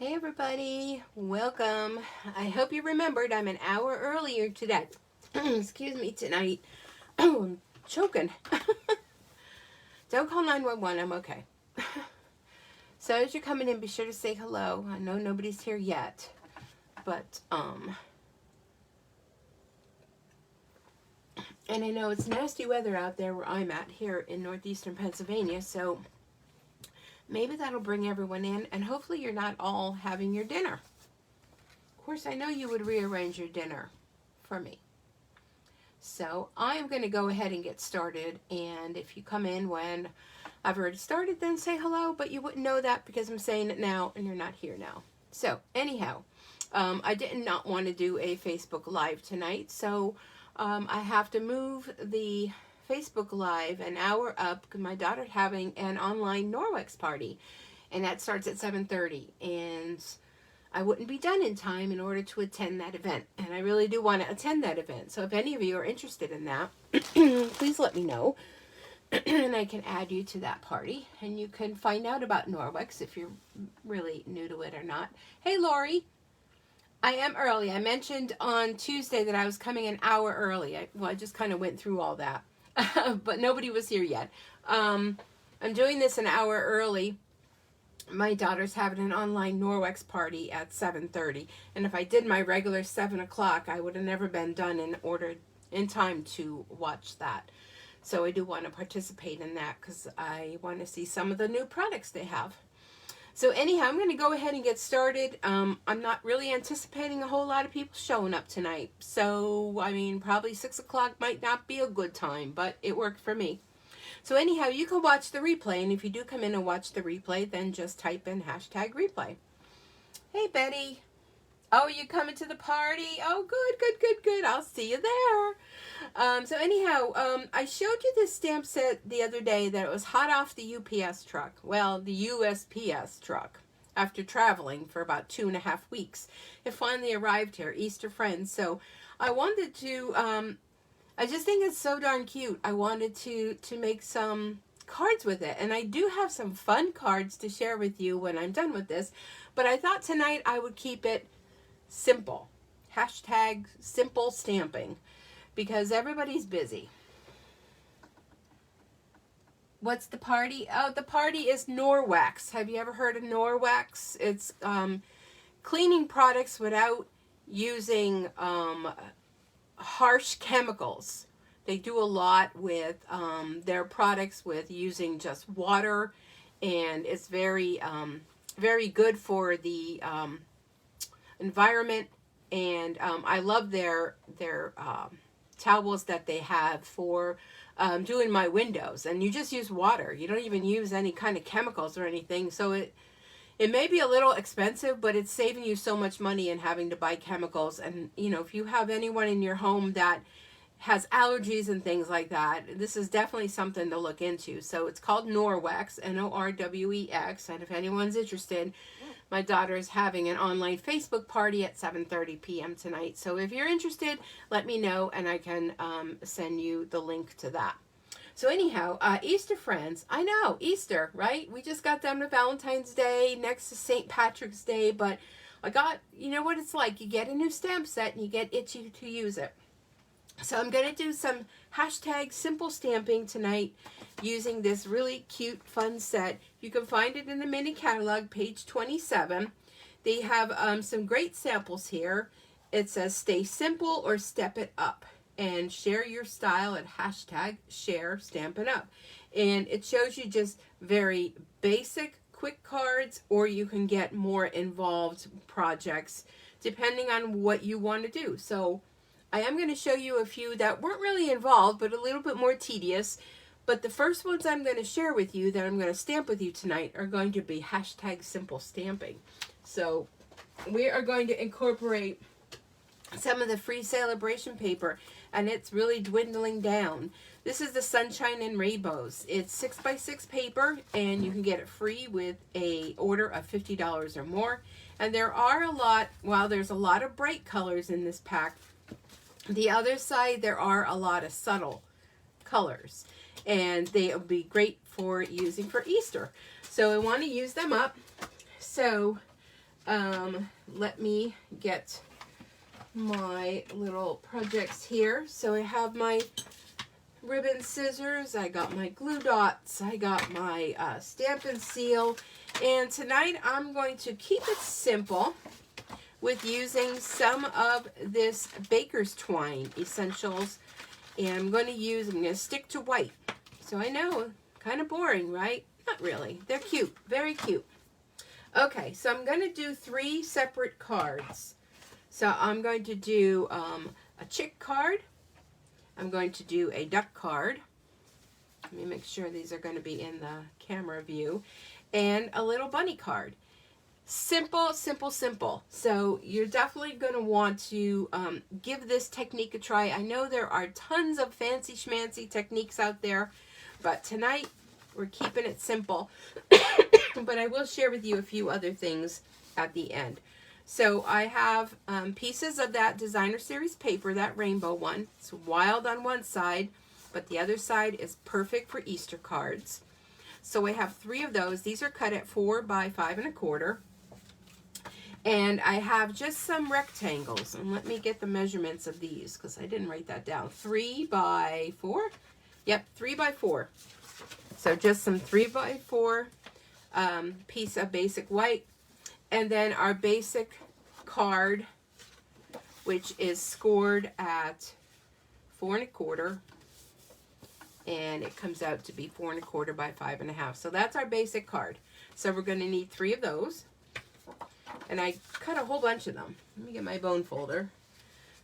Hey everybody, welcome. I hope you remembered I'm an hour earlier today. Excuse me, tonight. Oh, I'm choking. Don't call 911, I'm okay. So as you're coming in, be sure to say hello. I know nobody's here yet, but and I know it's nasty weather out there where I'm at here in northeastern Pennsylvania, so maybe that'll bring everyone in, and hopefully you're not all having your dinner. Of course, I know you would rearrange your dinner for me. So I'm going to go ahead and get started, and if you come in when I've already started, then say hello, but you wouldn't know that because I'm saying it now and you're not here now. So anyhow, I did not want to do a Facebook Live tonight, so I have to move the Facebook Live an hour up because my daughter's having an online Norwex party, and that starts at 7:30, and I wouldn't be done in time in order to attend that event, and I really do want to attend that event. So if any of you are interested in that, please let me know, and I can add you to that party, and you can find out about Norwex if you're really new to it or not. Hey, Lori. I am early. I mentioned on Tuesday that I was coming an hour early. I just kind of went through all that. But nobody was here yet. I'm doing this an hour early. My daughter's having an online Norwex party at 7:30. And if I did my regular 7 o'clock, I would have never been done in time to watch that. So I do want to participate in that because I want to see some of the new products they have. So anyhow, I'm going to go ahead and get started. I'm not really anticipating a whole lot of people showing up tonight. So, I mean, probably 6 o'clock might not be a good time, but it worked for me. So anyhow, you can watch the replay, and if you do come in and watch the replay, then just type in #replay. Hey, Betty. Oh, you coming to the party? Oh, good. I'll see you there. So anyhow, I showed you this stamp set the other day that it was hot off the UPS truck. Well, the USPS truck. After traveling for about 2.5 weeks, it finally arrived here, Easter Friends. So I wanted to, I just think it's so darn cute. I wanted to make some cards with it. And I do have some fun cards to share with you when I'm done with this. But I thought tonight I would keep it simple. #simple stamping. Because everybody's busy. What's the party? Oh, the party is Norwex. Have you ever heard of Norwex? It's cleaning products without using harsh chemicals. They do a lot with their products with using just water, and it's very good for the environment. And I love their towels that they have for doing my windows, and you just use water. You don't even use any kind of chemicals or anything. So it may be a little expensive, but it's saving you so much money in having to buy chemicals. And you know, if you have anyone in your home that has allergies and things like that, this is definitely something to look into. So it's called Norwex, Norwex, and if anyone's interested, my daughter is having an online Facebook party at 7:30 p.m. tonight. So if you're interested, let me know, and I can send you the link to that. So anyhow, Easter Friends. I know, Easter, right? We just got done with Valentine's Day, next to St. Patrick's Day, but you know what it's like. You get a new stamp set, and you get itchy to use it. So I'm going to do some #simple stamping tonight using this really cute, fun set. You can find it in the mini catalog, page 27. They have some great samples here. It says, stay simple or step it up, and share your style at #ShareStampinUp. And it shows you just very basic, quick cards, or you can get more involved projects depending on what you want to do. So I am going to show you a few that weren't really involved, but a little bit more tedious. But the first ones I'm going to share with you that I'm going to stamp with you tonight are going to be #simple stamping. So we are going to incorporate some of the free celebration paper, and it's really dwindling down. This is the Sunshine and Rainbows. It's 6x6 paper, and you can get it free with a order of $50 or more. And there are there's a lot of bright colors in this pack, the other side, there are a lot of subtle colors, and they will be great for using for Easter. So I want to use them up. So let me get my little projects here. So I have my ribbon scissors, I got my glue dots, I got my Stampin' Seal, and tonight I'm going to keep it simple with using some of this Baker's Twine Essentials, and I'm going to stick to white. So I know, kind of boring, right? Not really. They're cute, very cute. Okay, so I'm going to do 3 separate cards. So I'm going to do a chick card, I'm going to do a duck card. Let me make sure these are going to be in the camera view. And a little bunny card. Simple, simple, simple. So you're definitely going to want to give this technique a try. I know there are tons of fancy schmancy techniques out there, but tonight we're keeping it simple. But I will share with you a few other things at the end. So I have pieces of that Designer Series paper, that rainbow one. It's wild on one side, but the other side is perfect for Easter cards. So I have 3 of those. These are cut at 4 by 5 1/4. And I have just some rectangles. And let me get the measurements of these because I didn't write that down. 3 by 4? Yep, 3 by 4. So just some 3 by 4 piece of basic white. And then our basic card, which is scored at 4 1/4, and it comes out to be 4 1/4 by 5 1/2. So that's our basic card. So we're going to need 3 of those, and I cut a whole bunch of them. Let me get my bone folder.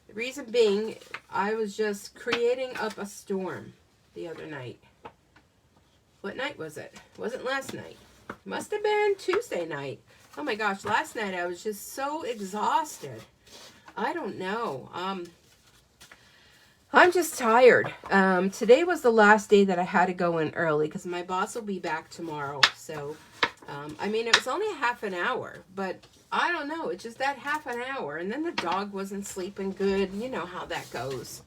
The reason being, I was just creating up a storm the other night. What night was it? It wasn't last night. Must have been Tuesday night. Oh my gosh, last night I was just so exhausted. I don't know. I'm just tired. Today was the last day that I had to go in early because my boss will be back tomorrow. So, I mean, it was only a half an hour, but I don't know. It's just that half an hour. And then the dog wasn't sleeping good. You know how that goes.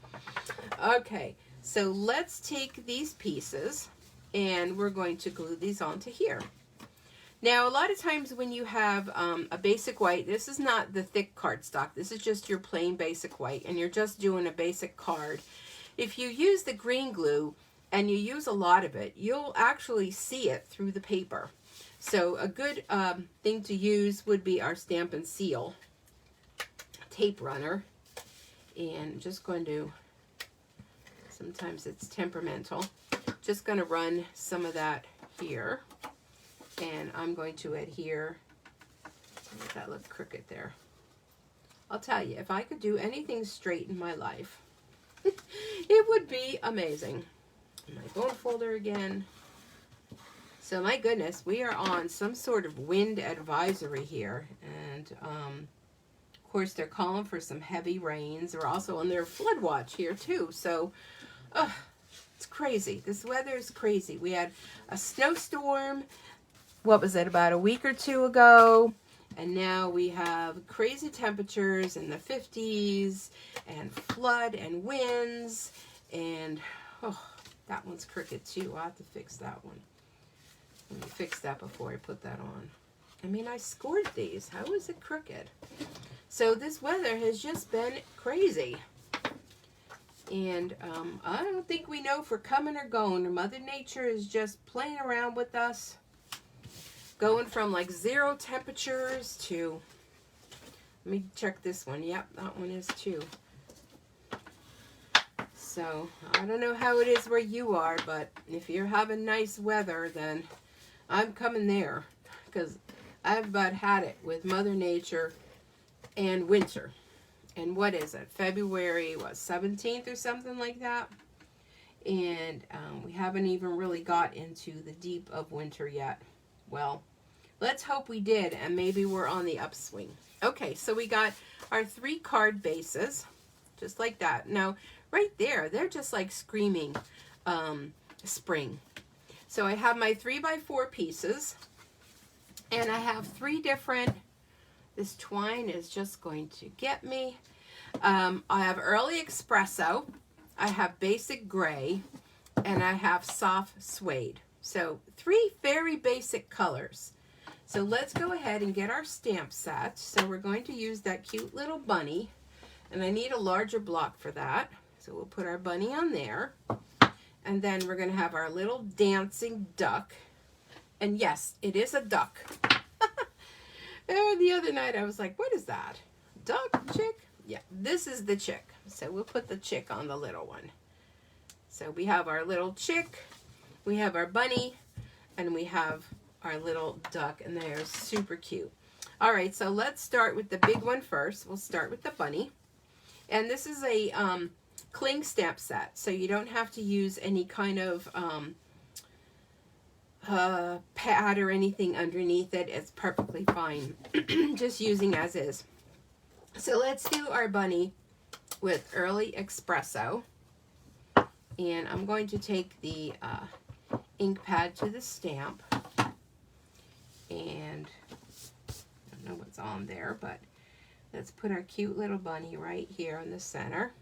Okay, so let's take these pieces and we're going to glue these onto here. Now, a lot of times when you have a basic white, this is not the thick cardstock. This is just your plain basic white, and you're just doing a basic card. If you use the green glue and you use a lot of it, you'll actually see it through the paper. So a good thing to use would be our Stampin' Seal tape runner. And I'm just going to, sometimes it's temperamental, just going to run some of that here. And I'm going to adhere. Make that look crooked there. I'll tell you, if I could do anything straight in my life, it would be amazing. My bone folder again. So my goodness, we are on some sort of wind advisory here. And of course, they're calling for some heavy rains. They're also on their flood watch here too. So it's crazy. This weather is crazy. We had a snowstorm. What was it, about a week or 2 ago, and now we have crazy temperatures in the 50s and flood and winds, and that one's crooked too. I'll have to fix that one. Let me fix that before I put that on. I mean, I scored these. How is it crooked? So this weather has just been crazy, and I don't think we know if we're coming or going. Mother Nature is just playing around with us. Going from like 0 temperatures to, let me check this one. Yep, that one is too. So, I don't know how it is where you are, but if you're having nice weather, then I'm coming there. Because I've about had it with Mother Nature and winter. And what is it? February, what, 17th or something like that? And we haven't even really got into the deep of winter yet. Well, let's hope we did, and maybe we're on the upswing. Okay, so we got our 3 card bases, just like that. Now, right there, they're just like screaming spring. So I have my 3 by 4 pieces, and I have 3 different, this twine is just going to get me. I have Early Espresso, I have Basic Gray, and I have Soft Suede. So 3 very basic colors. So let's go ahead and get our stamp set. So we're going to use that cute little bunny, and I need a larger block for that. So we'll put our bunny on there, and then we're going to have our little dancing duck. And yes, it is a duck. The other night I was like, what is that? Duck? Chick? Yeah, this is the chick. So we'll put the chick on the little one. So we have our little chick, we have our bunny, and we have our little duck, and they are super cute. All right, so let's start with the big one first. We'll start with the bunny. And this is a cling stamp set, so you don't have to use any kind of pad or anything underneath it. It's perfectly fine, just using as is. So let's do our bunny with Early Espresso. And I'm going to take the ink pad to the stamp. And I don't know what's on there, but let's put our cute little bunny right here in the center.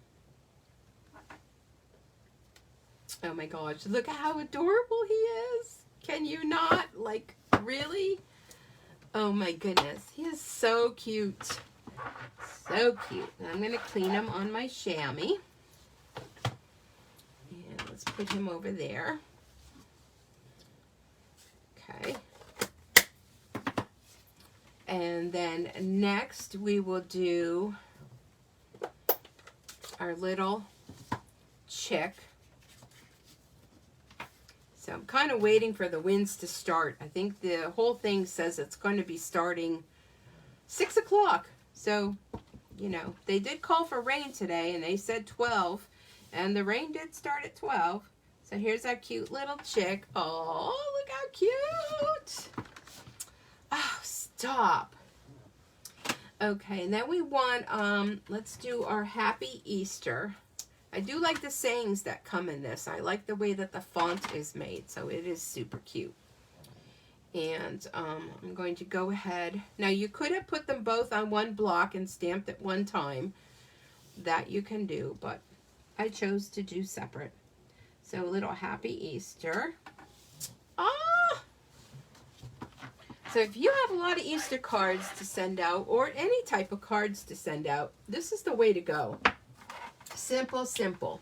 Oh my gosh, look at how adorable he is. Can you not? Like, really? Oh my goodness, he is so cute. So cute. And I'm going to clean him on my chamois. And let's put him over there. Okay. And then next we will do our little chick. So I'm kind of waiting for the winds to start. I think the whole thing says it's going to be starting 6 o'clock. So, you know, they did call for rain today, and they said 12. And the rain did start at 12. So here's our cute little chick. Oh, look how cute. Oh, stop. Okay, and then we want, let's do our Happy Easter. I do like the sayings that come in this. I like the way that the font is made, so it is super cute. And I'm going to go ahead. Now, you could have put them both on one block and stamped at one time. That you can do, but I chose to do separate. So, a little Happy Easter. Ah! So, if you have a lot of Easter cards to send out, or any type of cards to send out, this is the way to go. Simple, simple.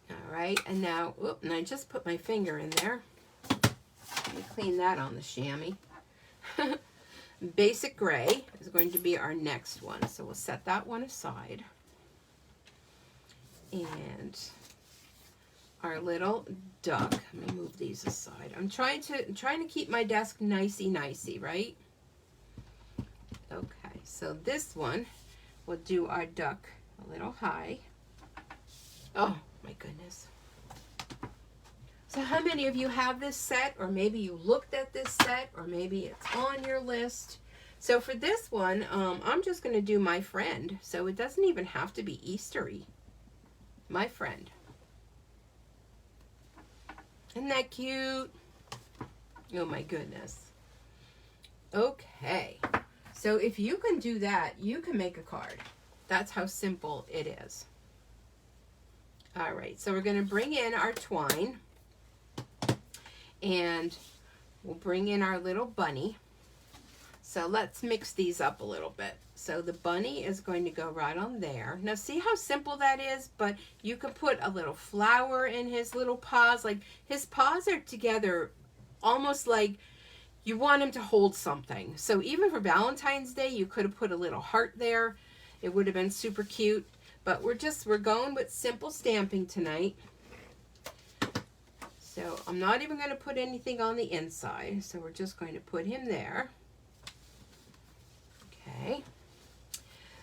All right, and now, whoop, and I just put my finger in there. Let me clean that on the chamois. Basic gray is going to be our next one, so we'll set that one aside. And our little duck. Let me move these aside. I'm trying to keep my desk nicey, right? Okay, so this one, we'll do our duck a little high. Oh my goodness. So how many of you have this set, or maybe you looked at this set, or maybe it's on your list? So for this one, I'm just going to do my friend. So it doesn't even have to be Eastery. My friend. Isn't that cute? Oh my goodness. Okay. So if you can do that, you can make a card. That's how simple it is. All right, so we're going to bring in our twine, and we'll bring in our little bunny. So let's mix these up a little bit. So the bunny is going to go right on there. Now see how simple that is? But you can put a little flower in his little paws. Like, his paws are together almost like you want him to hold something. So even for Valentine's Day, you could have put a little heart there. It would have been super cute. But we're going with simple stamping tonight. So I'm not even going to put anything on the inside. So we're just going to put him there. Okay.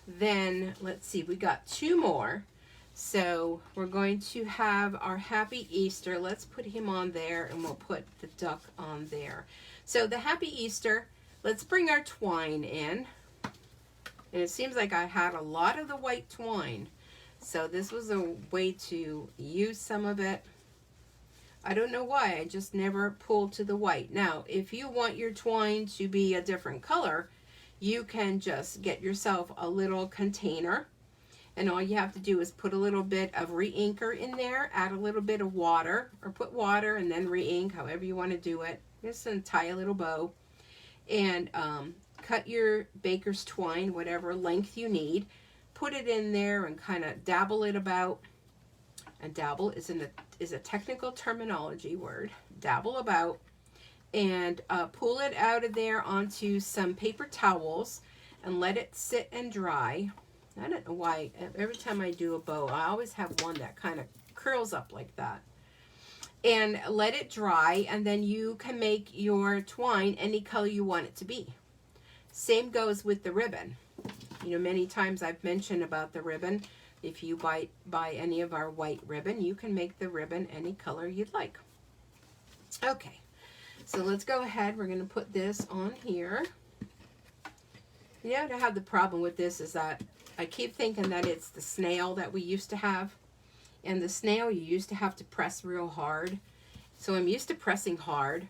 Then, let's see, we got 2 more. So we're going to have our Happy Easter. Let's put him on there, and we'll put the duck on there. So the Happy Easter, let's bring our twine in. And it seems like I had a lot of the white twine. So this was a way to use some of it. I don't know why, I just never pulled to the white. Now, if you want your twine to be a different color, you can just get yourself a little container, and all you have to do is put a little bit of re-inker in there, add a little bit of water, or put water and then re-ink, however you want to do it. Just tie a little bow, and cut your baker's twine, whatever length you need. Put it in there and kind of dabble it about. And dabble is a technical terminology word. Dabble about. And pull it out of there onto some paper towels and let it sit and dry. I don't know why every time I do a bow, I always have one that kind of curls up like that. And let it dry, and then you can make your twine any color you want it to be. Same goes with the ribbon. You know, many times I've mentioned about the ribbon. If you buy any of our white ribbon, you can make the ribbon any color you'd like. Okay, so let's go ahead. We're going to put this on here. You know, to have the problem with this is that I keep thinking that it's the snail that we used to have. And the snail, you used to have to press real hard. So I'm used to pressing hard.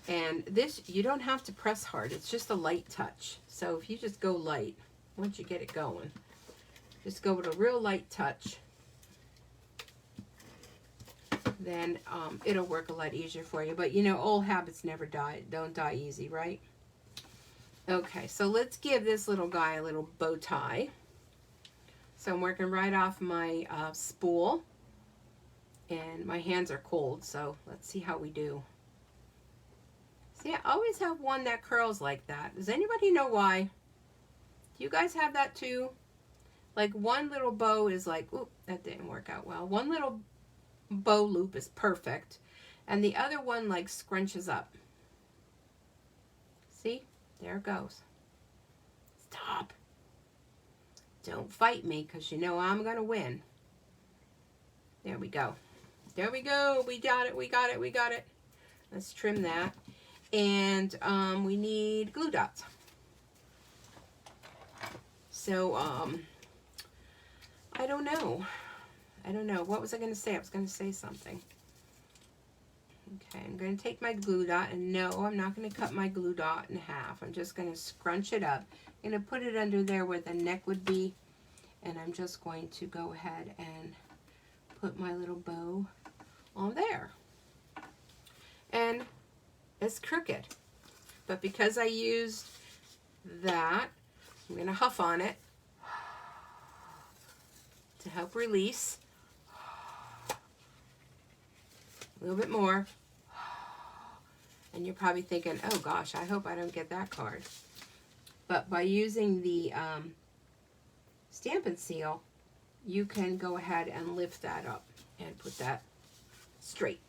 And this, you don't have to press hard. It's just a light touch. So if you just go light, once you get it going, just go with a real light touch, then it'll work a lot easier for you. But you know, old habits never die. Don't die easy, right? Okay, so let's give this little guy a little bow tie. So I'm working right off my spool. And my hands are cold, so let's see how we do. See, I always have one that curls like that. Does anybody know why? Do you guys have that too? Like one little bow is like, oop, that didn't work out well. One little bow loop is perfect. And the other one like scrunches up. See? There it goes. Stop. Don't fight me, because you know I'm going to win. There we go. There we go. We got it. We got it. We got it. Let's trim that. And we need glue dots. So, I don't know. I don't know. What was I going to say? I was going to say something. Okay, I'm going to take my glue dot, and no, I'm not going to cut my glue dot in half. I'm just going to scrunch it up. I'm going to put it under there where the neck would be, and I'm just going to go ahead and put my little bow on there. And it's crooked, but because I used that, I'm going to huff on it to help release. A little bit more. And you're probably thinking, oh gosh, I hope I don't get that card. But by using the Stampin' Seal, you can go ahead and lift that up and put that straight.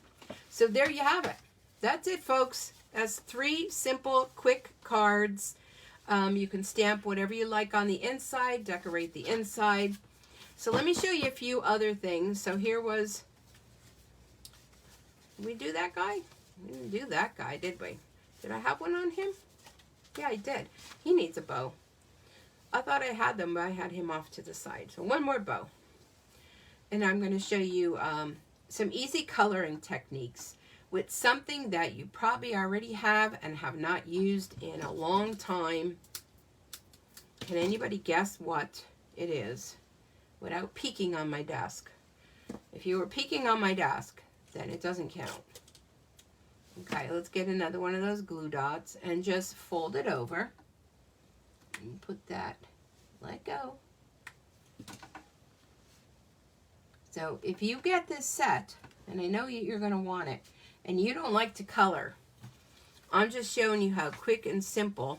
So there you have it. That's it, folks. That's 3 simple, quick cards. You can stamp whatever you like on the inside, decorate the inside. So let me show you a few other things. So here was, did we do that guy? We didn't do that guy, did we? Did I have one on him? Yeah, I did. He needs a bow. I thought I had them, but I had him off to the side. So one more bow. And I'm going to show you some easy coloring techniques with something that you probably already have and have not used in a long time. Can anybody guess what it is without peeking on my desk? If you were peeking on my desk, then it doesn't count. Okay, let's get another one of those glue dots and just fold it over. And put that, let go. So if you get this set, and I know you're going to want it, and you don't like to color, I'm just showing you how quick and simple.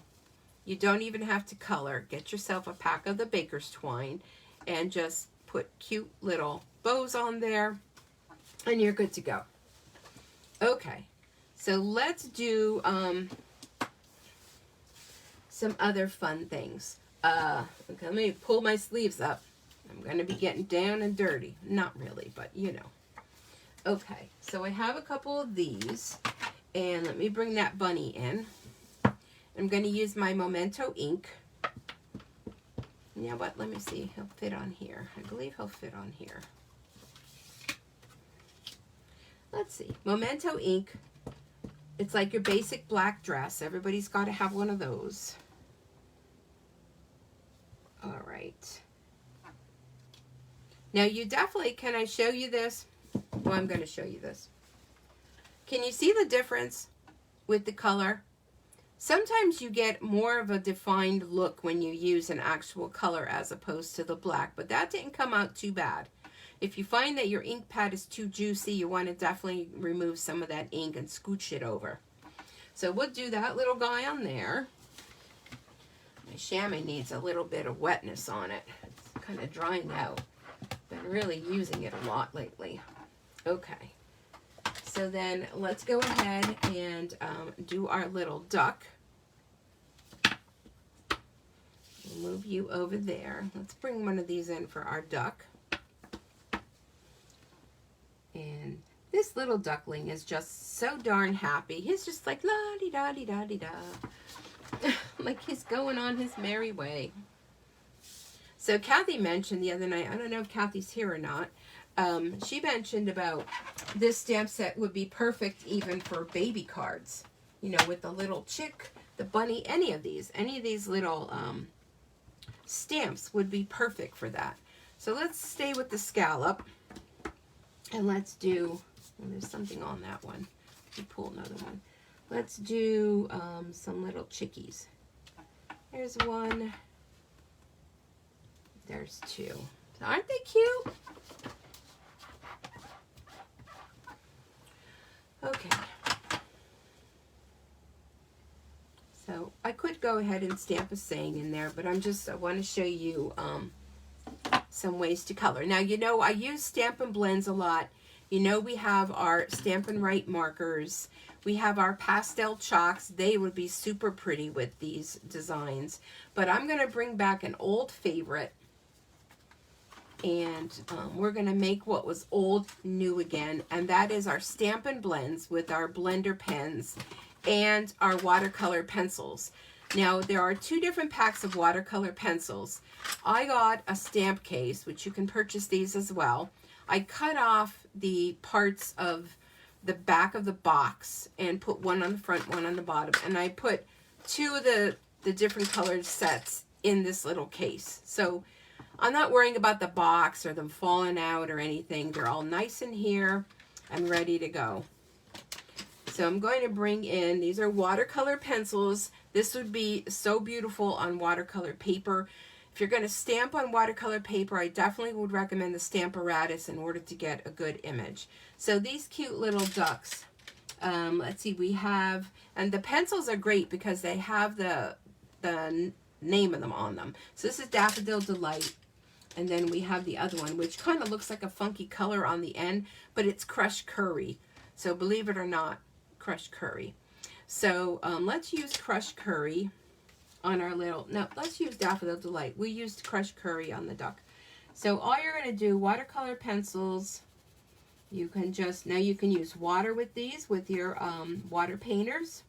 You don't even have to color. Get yourself a pack of the baker's twine and just put cute little bows on there, and you're good to go. Okay, so let's do some other fun things. Okay, let me pull my sleeves up. I'm going to be getting down and dirty. Not really, but you know. Okay, so I have a couple of these, and let me bring that bunny in. I'm going to use my Memento ink. You know what? Let me see. He'll fit on here. I believe he'll fit on here. Let's see. Memento ink. It's like your basic black dress. Everybody's got to have one of those. All right. Now you definitely, can I show you this? Well, I'm going to show you this. Can you see the difference with the color? Sometimes you get more of a defined look when you use an actual color as opposed to the black, but that didn't come out too bad. If you find that your ink pad is too juicy, you want to definitely remove some of that ink and scooch it over. So we'll do that little guy on there. My chamois needs a little bit of wetness on it. It's kind of drying out. Been really using it a lot lately. Okay. So then let's go ahead and do our little duck. We'll move you over there. Let's bring one of these in for our duck. And this little duckling is just so darn happy. He's just like la-di-da-di-da-di-da. Like he's going on his merry way. So Kathy mentioned the other night, I don't know if Kathy's here or not, she mentioned about this stamp set would be perfect even for baby cards. You know, with the little chick, the bunny, any of these little stamps would be perfect for that. So let's stay with the scallop. And let's do, well, there's something on that one. Let me pull another one. Let's do some little chickies. There's one. There's two. Aren't they cute? Okay. So I could go ahead and stamp a saying in there, but I want to show you some ways to color. Now, you know, I use Stampin' Blends a lot. You know, we have our Stampin' Right markers. We have our pastel chalks. They would be super pretty with these designs. But I'm going to bring back an old favorite. And we're going to make what was old new again. And that is our Stampin' Blends with our blender pens and our watercolor pencils. Now, there are two different packs of watercolor pencils. I got a stamp case, which you can purchase these as well. I cut off the parts of the back of the box and put one on the front, one on the bottom. And I put two of the different colored sets in this little case. So I'm not worrying about the box or them falling out or anything. They're all nice in here and ready to go. So I'm going to bring in, these are watercolor pencils. This would be so beautiful on watercolor paper. If you're going to stamp on watercolor paper, I definitely would recommend the Stamparatus in order to get a good image. So these cute little ducks, let's see, we have, and the pencils are great because they have the name of them on them. So this is Daffodil Delight. And then we have the other one, which kind of looks like a funky color on the end, but it's crushed curry. So believe it or not, crushed curry. So let's use crushed curry on our little, no, let's use Daffodil Delight. We used crushed curry on the duck. So all you're going to do, watercolor pencils, you can just, now you can use water with these, with your water painters,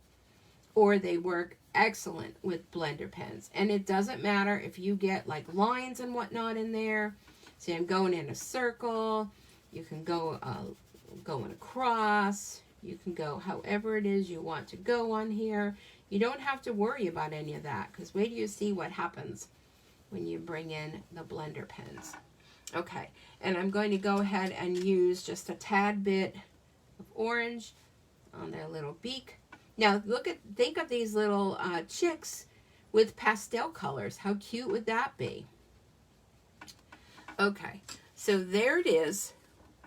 or they work excellent with blender pens. And it doesn't matter if you get like lines and whatnot in there. See, I'm going in a circle. You can go going across. You can go however it is you want to go on here. You don't have to worry about any of that, because wait till you see what happens when you bring in the blender pens. Okay, and I'm going to go ahead and use just a tad bit of orange on their little beak. Now think of these little chicks with pastel colors. How cute would that be? Okay, so there it is,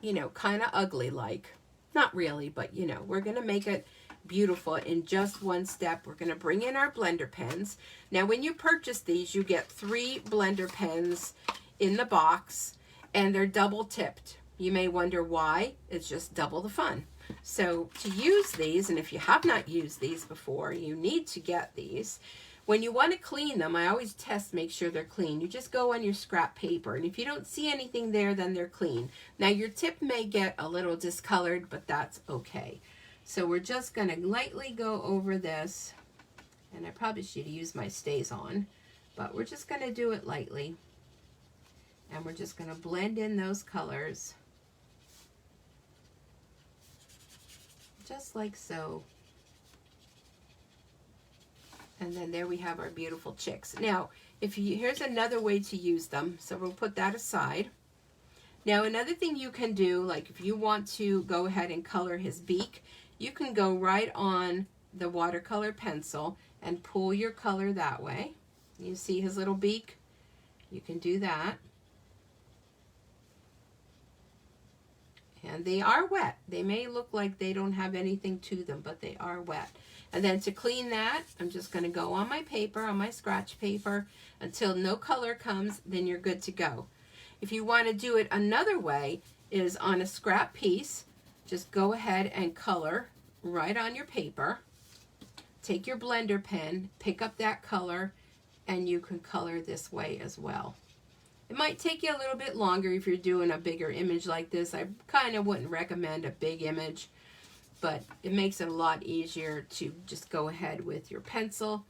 you know, kind of ugly like. Not really, but you know, we're going to make it beautiful in just one step. We're going to bring in our blender pens. Now, when you purchase these, you get 3 blender pens in the box, and they're double tipped. You may wonder why. It's just double the fun. So to use these, and if you have not used these before, you need to get these. When you want to clean them, I always test, make sure they're clean. You just go on your scrap paper, and if you don't see anything there, then they're clean. Now your tip may get a little discolored, but that's okay. So we're just going to lightly go over this, and I probably should use my stays on, but we're just going to do it lightly. And we're just going to blend in those colors, just like so. And then there we have our beautiful chicks. Now, here's another way to use them. So we'll put that aside. Now, another thing you can do, like if you want to go ahead and color his beak, you can go right on the watercolor pencil and pull your color that way. You see his little beak? You can do that. And they are wet. They may look like they don't have anything to them, but they are wet. And then to clean that, I'm just going to go on my paper, on my scratch paper, until no color comes, then you're good to go. If you want to do it another way, is on a scrap piece, just go ahead and color right on your paper. Take your blender pen, pick up that color, and you can color this way as well. It might take you a little bit longer if you're doing a bigger image like this. I kind of wouldn't recommend a big image, but it makes it a lot easier to just go ahead with your pencil.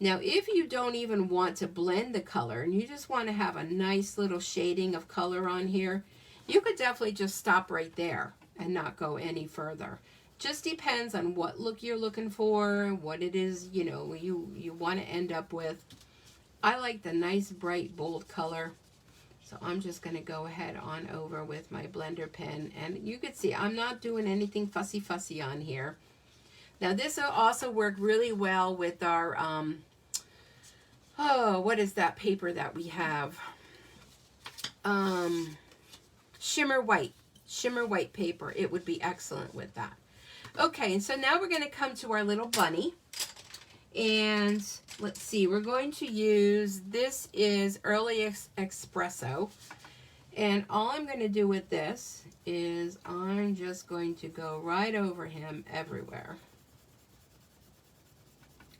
Now, if you don't even want to blend the color and you just want to have a nice little shading of color on here, you could definitely just stop right there and not go any further. Just depends on what look you're looking for, what it is, you know, you want to end up with. I like the nice bright bold color. So I'm just going to go ahead on over with my blender pen, and you can see I'm not doing anything fussy on here. Now this will also work really well with our, what is that paper that we have? Shimmer white paper. It would be excellent with that. Okay, and so now we're going to come to our little bunny. And let's see, we're going to use, this is Early Espresso. And all I'm going to do with this is I'm just going to go right over him everywhere.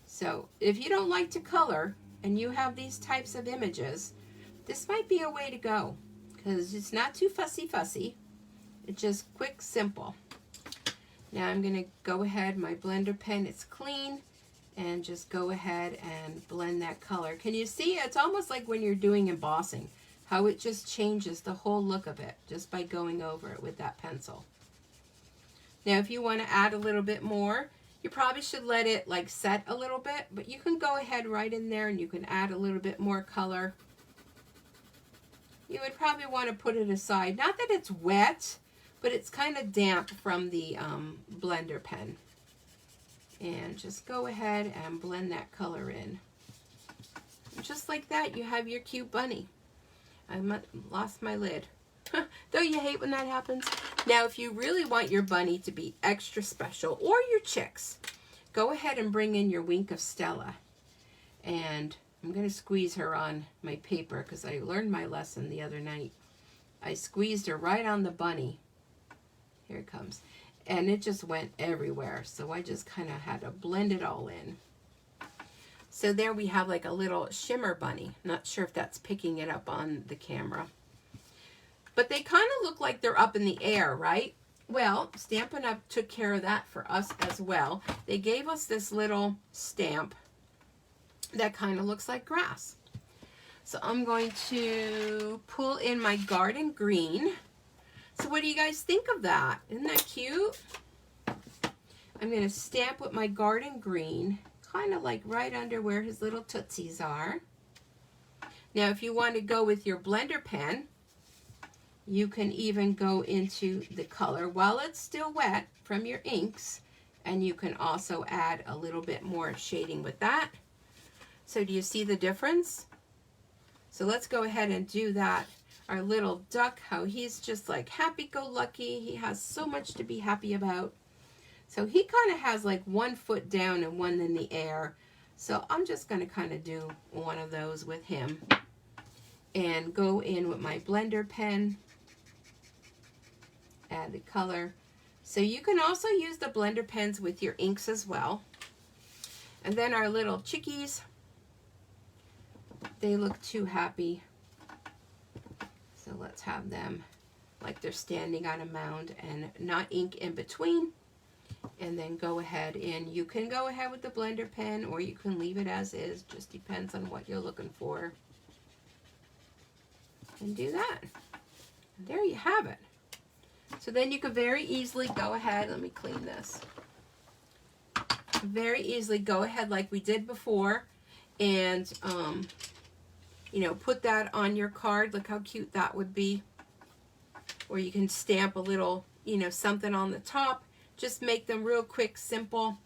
So if you don't like to color and you have these types of images, this might be a way to go, because it's not too fussy. It's just quick, simple. Now I'm going to go ahead, my blender pen, it's clean, and just go ahead and blend that color. Can you see? It's almost like when you're doing embossing, how it just changes the whole look of it just by going over it with that pencil. Now if you want to add a little bit more, you probably should let it like set a little bit, but you can go ahead right in there and you can add a little bit more color. You would probably want to put it aside. Not that it's wet, but it's kind of damp from the blender pen. And just go ahead and blend that color in. Just like that, you have your cute bunny. I lost my lid. Don't you hate when that happens? Now, if you really want your bunny to be extra special, or your chicks, go ahead and bring in your Wink of Stella. And I'm going to squeeze her on my paper because I learned my lesson the other night. I squeezed her right on the bunny. Here it comes. And it just went everywhere. So I just kind of had to blend it all in. So there we have like a little shimmer bunny. Not sure if that's picking it up on the camera. But they kind of look like they're up in the air, right? Well, Stampin' Up! Took care of that for us as well. They gave us this little stamp that kind of looks like grass. So I'm going to pull in my garden green. So what do you guys think of that? Isn't that cute? I'm going to stamp with my garden green, kind of like right under where his little tootsies are. Now if you want to go with your blender pen, you can even go into the color while it's still wet from your inks, and you can also add a little bit more shading with that. So do you see the difference? So let's go ahead and do that. Our little duck, how he's just like happy-go-lucky. He has so much to be happy about. So he kind of has like one foot down and one in the air. So I'm just going to kind of do one of those with him. And go in with my blender pen. Add the color. So you can also use the blender pens with your inks as well. And then our little chickies, they look too happy. So let's have them like they're standing on a mound and not ink in between. And then go ahead and you can go ahead with the blender pen, or you can leave it as is. Just depends on what you're looking for. And do that. And there you have it. So then you could very easily go ahead, let me clean this. Very easily go ahead like we did before and you know, put that on your card. Look how cute that would be. Or you can stamp a little, you know, something on the top. Just make them real quick, simple.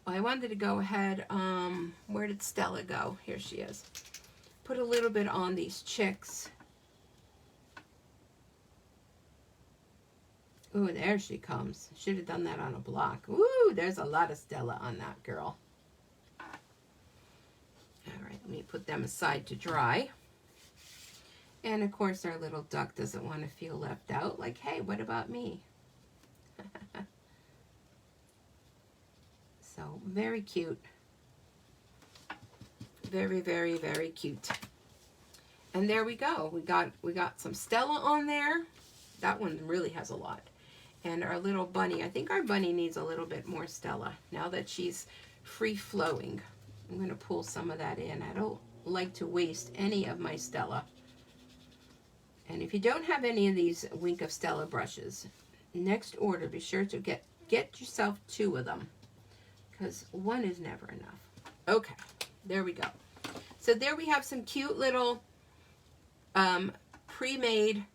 I wanted to go ahead, where did Stella go? Here she is. Put a little bit on these chicks. Ooh, there she comes. Should have done that on a block. Ooh, there's a lot of Stella on that girl. All right, let me put them aside to dry. And of course our little duck doesn't want to feel left out. Like, hey, what about me? So, very cute. Very, very, very cute. And there we go. We got some Stella on there. That one really has a lot. And our little bunny, I think our bunny needs a little bit more Stella now that she's free-flowing. I'm going to pull some of that in. I don't like to waste any of my Stella. And if you don't have any of these Wink of Stella brushes, next order, be sure to get yourself 2 of them, because 1 is never enough. Okay, there we go. So there we have some cute little pre-made,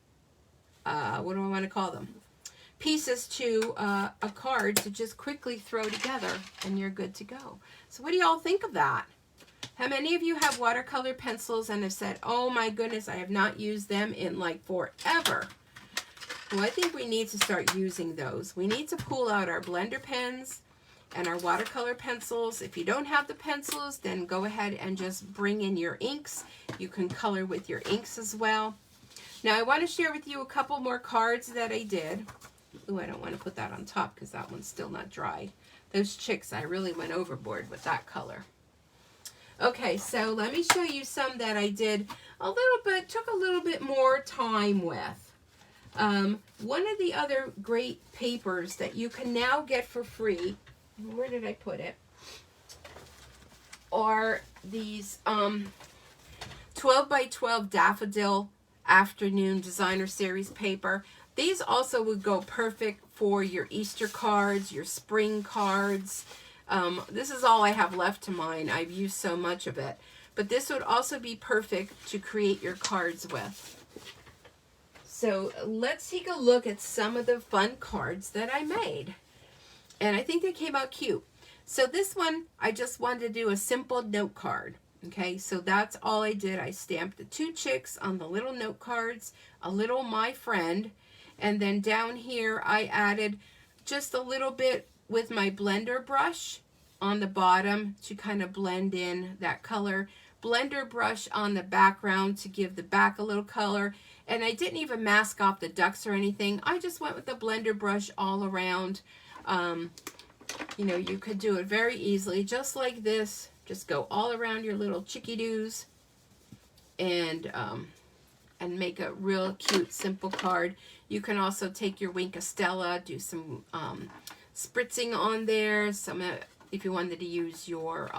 what do I want to call them? Pieces to a card to just quickly throw together, and you're good to go. So what do y'all think of that? How many of you have watercolor pencils and have said, oh my goodness, I have not used them in like forever? Well, I think we need to start using those. We need to pull out our blender pens and our watercolor pencils. If you don't have the pencils, then go ahead and just bring in your inks. You can color with your inks as well. Now I want to share with you a couple more cards that I did. Ooh, I don't want to put that on top because that one's still not dried. Those chicks, I really went overboard with that color. Okay, so let me show you some that I did a little bit, took a little bit more time with. One of the other great papers that you can now get for free, where did I put it, are these 12 by 12 Daffodil Afternoon Designer Series paper. These also would go perfect for your Easter cards, your spring cards. This is all I have left to mine. I've used so much of it. But this would also be perfect to create your cards with. So let's take a look at some of the fun cards that I made. And I think they came out cute. So this one, I just wanted to do a simple note card. Okay, so that's all I did. I stamped the 2 chicks on the little note cards, a little my friend, and then down here I added just a little bit with my blender brush on the bottom to kind of blend in that color. Blender brush on the background to give the back a little color. And I didn't even mask off the ducks or anything. I just went with the blender brush all around. You know, you could do it very easily, just like this. Just go all around your little chickie-doos and make a real cute, simple card. You can also take your Wink of Stella, do some spritzing on there. Some, if you wanted to use your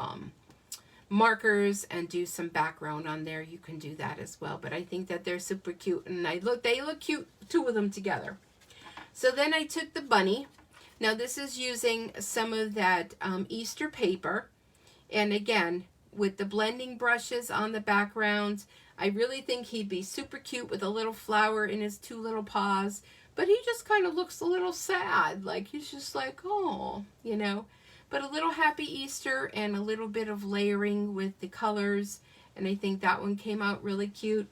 markers and do some background on there, you can do that as well. But I think that they're super cute, and they look cute, 2 of them together. So then I took the bunny. Now this is using some of that Easter paper. And again, with the blending brushes on the background, I really think he'd be super cute with a little flower in his 2 little paws. But he just kind of looks a little sad. Like, he's just like, oh, you know. But a little happy Easter and a little bit of layering with the colors. And I think that one came out really cute.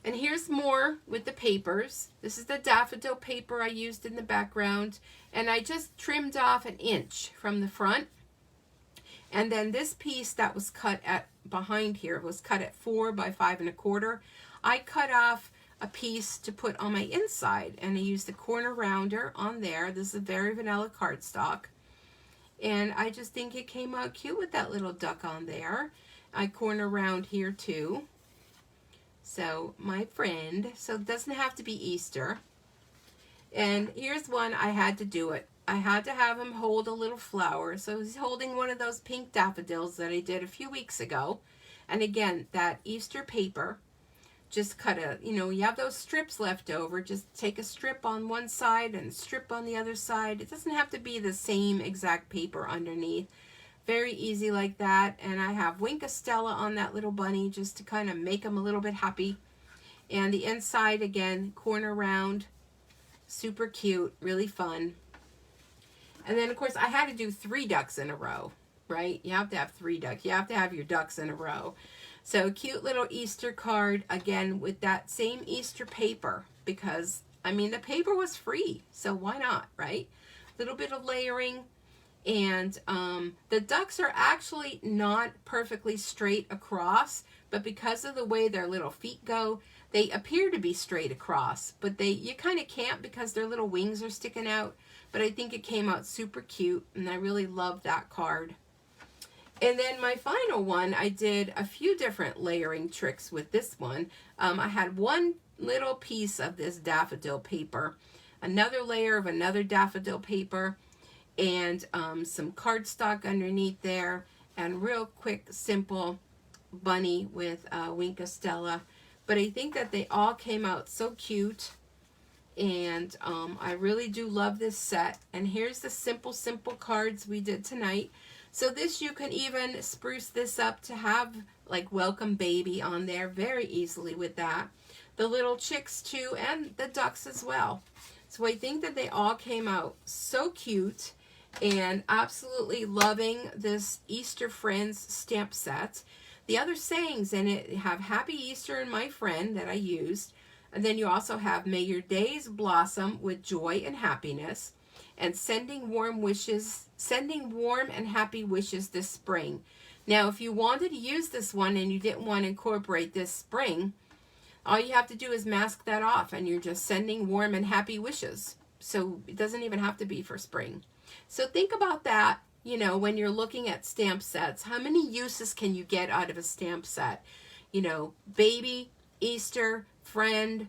And here's more with the papers. This is the daffodil paper I used in the background. And I just trimmed off 1 inch from the front. And then this piece that was cut at behind here was cut at 4 by 5 1/4. I cut off a piece to put on my inside, and I used the corner rounder on there. This is a very vanilla cardstock. And I just think it came out cute with that little duck on there. I corner round here too. So my friend, so it doesn't have to be Easter. And here's one, I had to do it. I had to have him hold a little flower. So he's holding one of those pink daffodils that I did a few weeks ago. And again, that Easter paper, just cut a, you know, you have those strips left over, just take a strip on one side and a strip on the other side. It doesn't have to be the same exact paper underneath. Very easy like that. And I have Wink of Stella on that little bunny just to kind of make him a little bit happy. And the inside, again, corner round, super cute, really fun. And then, of course, I had to do 3 ducks in a row, right? You have to have 3 ducks. You have to have your ducks in a row. So, cute little Easter card, again, with that same Easter paper, because, I mean, the paper was free, so why not, right? A little bit of layering, and the ducks are actually not perfectly straight across, but because of the way their little feet go, they appear to be straight across, but you kind of can't because their little wings are sticking out. But I think it came out super cute, and I really love that card. And then my final one, I did a few different layering tricks with this one. I had one little piece of this daffodil paper, another layer of another daffodil paper, and some cardstock underneath there, and real quick, simple bunny with Wink of Stella. But I think that they all came out so cute. And I really do love this set. And here's the simple cards we did tonight. So this, you can even spruce this up to have like welcome baby on there very easily with that. The little chicks too, and the ducks as well. So I think that they all came out so cute, and absolutely loving this Easter Friends stamp set. The other sayings in it have Happy Easter and My Friend that I used. And then you also have May Your Days Blossom with Joy and Happiness, and Sending warm and happy wishes this spring. Now, if you wanted to use this one and you didn't want to incorporate this spring, all you have to do is mask that off, and you're just sending warm and happy wishes. So it doesn't even have to be for spring. So think about that, you know, when you're looking at stamp sets. How many uses can you get out of a stamp set? You know, baby, Easter, friend,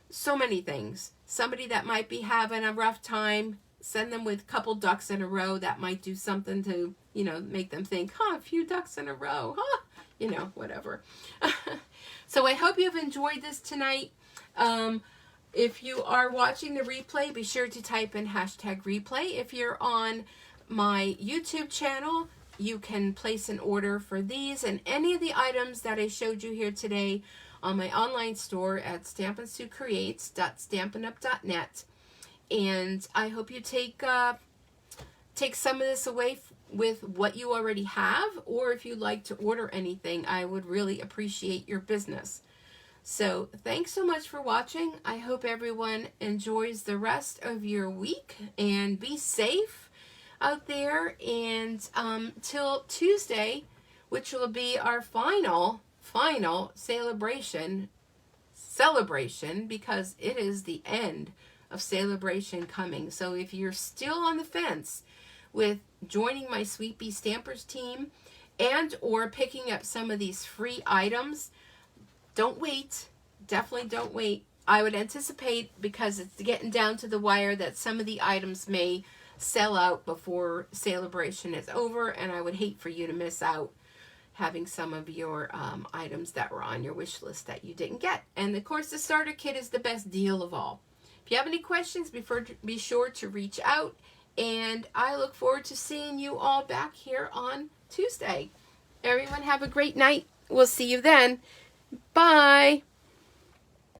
so many things. Somebody that might be having a rough time, send them with a couple ducks in a row. That might do something to, you know, make them think, a few ducks in a row, you know, whatever. So I hope you've enjoyed this tonight. If you are watching the replay, be sure to type in #replay. If you're on my YouTube channel, you can place an order for these and any of the items that I showed you here today on my online store at StampinSueCreates.Stampin.net. And I hope you take some of this away with what you already have, or if you'd like to order anything, I would really appreciate your business. So thanks so much for watching. I hope everyone enjoys the rest of your week, and be safe out there. And till Tuesday, which will be our final celebration, because it is the end of celebration coming. So if you're still on the fence with joining my Sweet Bee Stampers team and or picking up some of these free items, don't wait. Definitely don't wait. I would anticipate, because it's getting down to the wire, that some of the items may sell out before celebration is over, and I would hate for you to miss out having some of your items that were on your wish list that you didn't get. And of course, the starter kit is the best deal of all. If you have any questions, be sure to reach out, and I look forward to seeing you all back here on Tuesday. Everyone have a great night. We'll see you then. Bye.